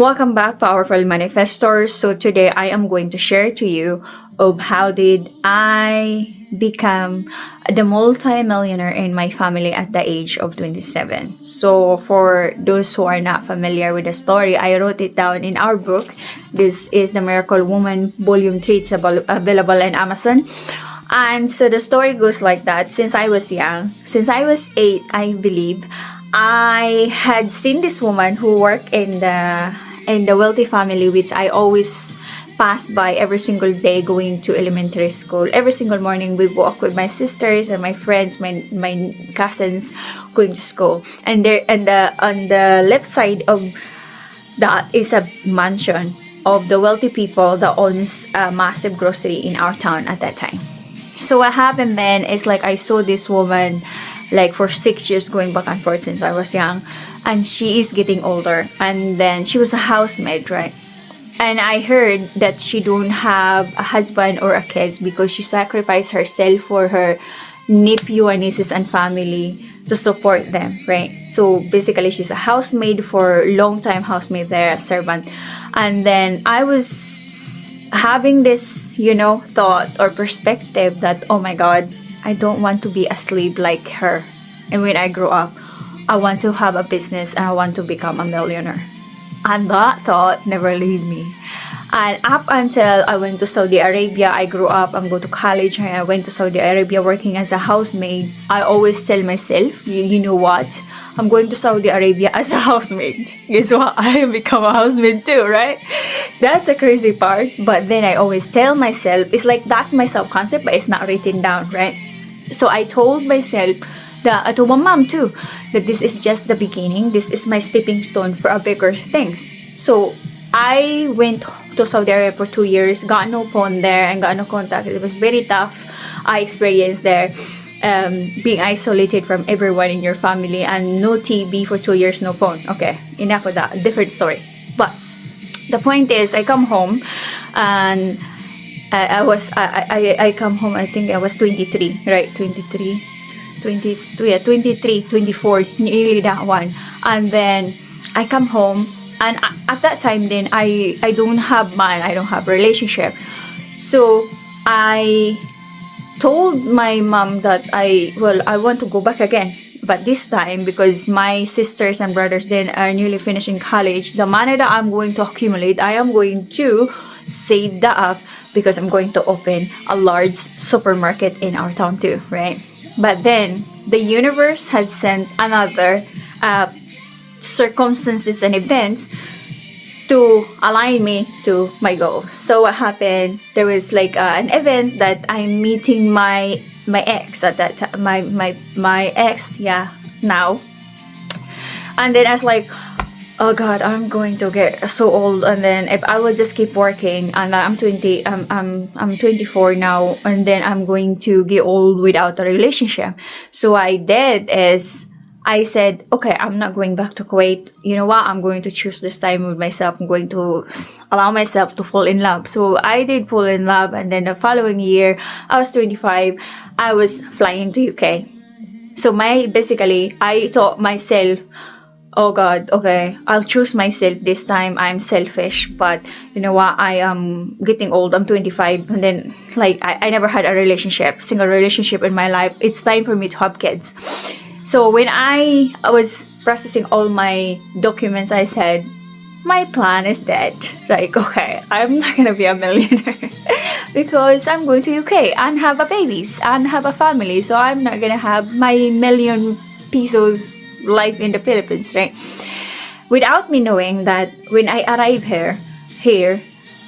Welcome back, powerful manifestors. So today I am going to share to you of how did I become the multi-millionaire in my family at the age of 27. So for those who are not familiar with the story, I wrote it down in our book. This is The Miracle Woman Volume 3. It's available on Amazon. And so the story goes like that. Since I was young, since I was 8, I believe, I had seen this woman who worked in the wealthy family, which I always pass by every single day going to elementary school. Every single morning we walk with my sisters and my friends, my cousins going to school. And there and on the left side of that is a mansion of the wealthy people that owns a massive grocery in our town at that time. So what happened then is like I saw this woman like for 6 years going back and forth since I was young, and she is getting older, and then she was a housemaid, right? And I heard that she don't have a husband or a kids because she sacrificed herself for her nephew and nieces and family to support them, right? So basically she's a housemaid for a long time, housemaid there, a servant. And then I was having this, thought or perspective that, oh my God, I don't want to be a slave like her. And when I grow up, I want to have a business and I want to become a millionaire. And that thought never left me. And up until I went to Saudi Arabia, I grew up, I'm going to college, and I went to Saudi Arabia working as a housemaid. I always tell myself, you know what? I'm going to Saudi Arabia as a housemaid. Guess what? I become a housemaid too, right? That's the crazy part. But then I always tell myself, it's like that's my self-concept, but it's not written down, right? So I told myself that, I told my mom too, that this is just the beginning. This is my stepping stone for a bigger things. So I went to Saudi Arabia for 2 years, got no phone there and got no contact. It was very tough. I experienced there being isolated from everyone in your family and no TV for 2 years, no phone. Okay, enough of that. Different story. But the point is, I come home and I come home, I think I was 23, right? 23, 24, nearly that one. And then I come home, and at that time then I don't have man, I don't have relationship. So I told my mom that I want to go back again. But this time, because my sisters and brothers then are newly finishing college, the money that I'm going to accumulate, I am going to save that up because I'm going to open a large supermarket in our town too, right? But then the universe had sent another circumstances and events to align me to my goals. So what happened? There was like an event that I'm meeting my ex at that time, my ex, now. And then I was like, oh God, I'm going to get so old. And then if I will just keep working, and I'm 24 now, and then I'm going to get old without a relationship. So what I did is I said, okay, I'm not going back to Kuwait. You know what? I'm going to choose this time with myself. I'm going to allow myself to fall in love. So I did fall in love. And then the following year, I was 25. I was flying to UK. So basically, I thought myself, oh God, okay, I'll choose myself this time. I'm selfish, but you know what? I am getting old. I'm 25, and then like I never had a single relationship in my life. It's time for me to have kids. So when I was processing all my documents, I said, my plan is dead. Like, okay, I'm not gonna be a millionaire because I'm going to UK and have a babies and have a family. So I'm not gonna have my million pesos life in the Philippines, right? Without me knowing that when I arrive here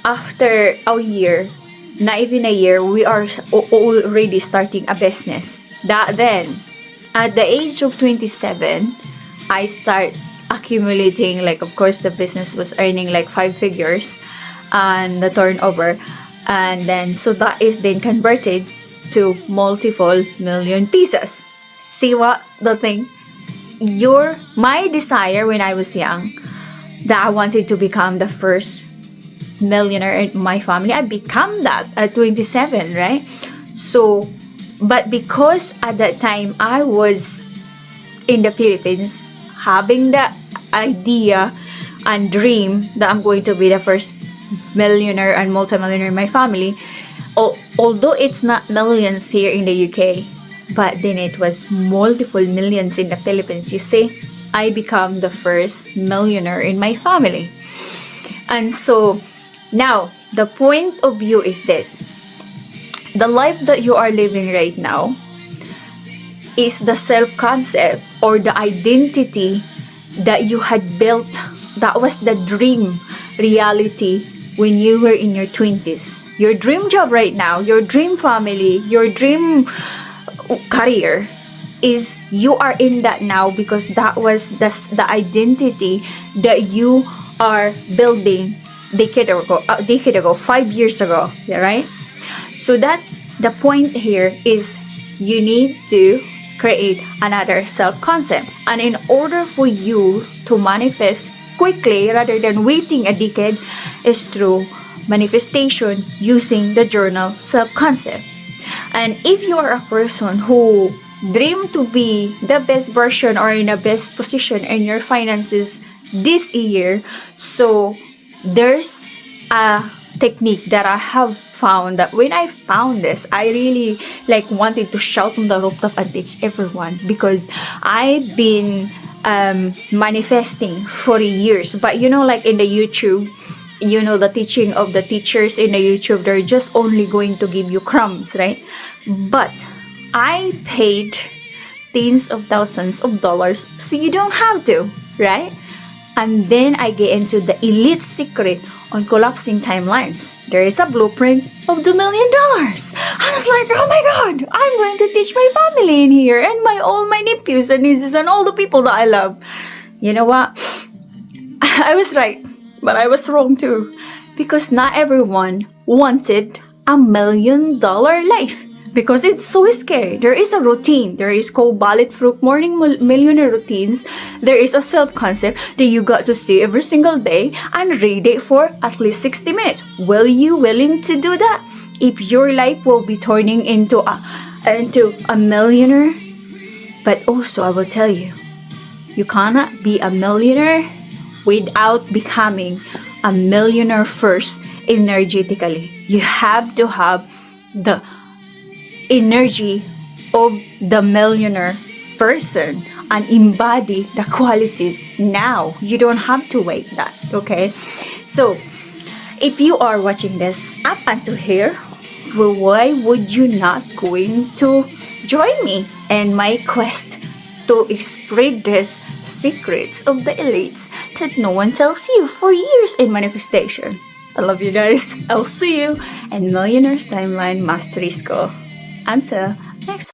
after a year, not even a year, we are already starting a business. That then, at the age of 27, I start accumulating, like, of course, the business was earning like 5 figures and the turnover. And then, so that is then converted to multiple million pesos. See what the thing? My desire when I was young, that I wanted to become the first millionaire in my family, I become that at 27, right? So, but because at that time I was in the Philippines, having the idea and dream that I'm going to be the first millionaire and multimillionaire in my family. Although it's not millions here in the UK, but then it was multiple millions in the Philippines. You see, I become the first millionaire in my family. And so now the point of view is this: the life that you are living right now is the self-concept or the identity that you had built. That was the dream reality when you were in your 20s. Your dream job right now, your dream family, your dream career is you are in that now because that was the identity that you are building decade ago, 5 years ago, right? So that's the point here is you need to create another self-concept. And in order for you to manifest quickly rather than waiting a decade is through manifestation using the journal self-concept. And if you are a person who dream to be the best version or in the best position in your finances this year, so there's a technique that I have found that when I found this, I really wanted to shout on the rooftop and teach everyone because I've been manifesting for years. But in the YouTube, the teaching of the teachers in the YouTube, they're just only going to give you crumbs, right? But I paid tens of thousands of dollars so you don't have to, right? And then I get into the elite secret on collapsing timelines. There is a blueprint of $2 million. I was like, oh my God, I'm going to teach my family in here and all my nephews and nieces and all the people that I love. You know what? I was right, but I was wrong too. Because not everyone wanted $1 million life. Because it's so scary. There is a routine. There is called bulletproof morning millionaire routines. There is a self-concept that you got to see every single day and read it for at least 60 minutes. Will you willing to do that? If your life will be turning into a millionaire. But also I will tell you, you cannot be a millionaire without becoming a millionaire first energetically. You have to have the energy of the millionaire person and embody the qualities now. You don't have to wait that, okay? So if you are watching this up until here, well, why would you not going to join me in my quest to spread these secrets of the elites that no one tells you for years in manifestation? I love you guys. I'll see you in Millionaire's Timeline Mastery School. Until next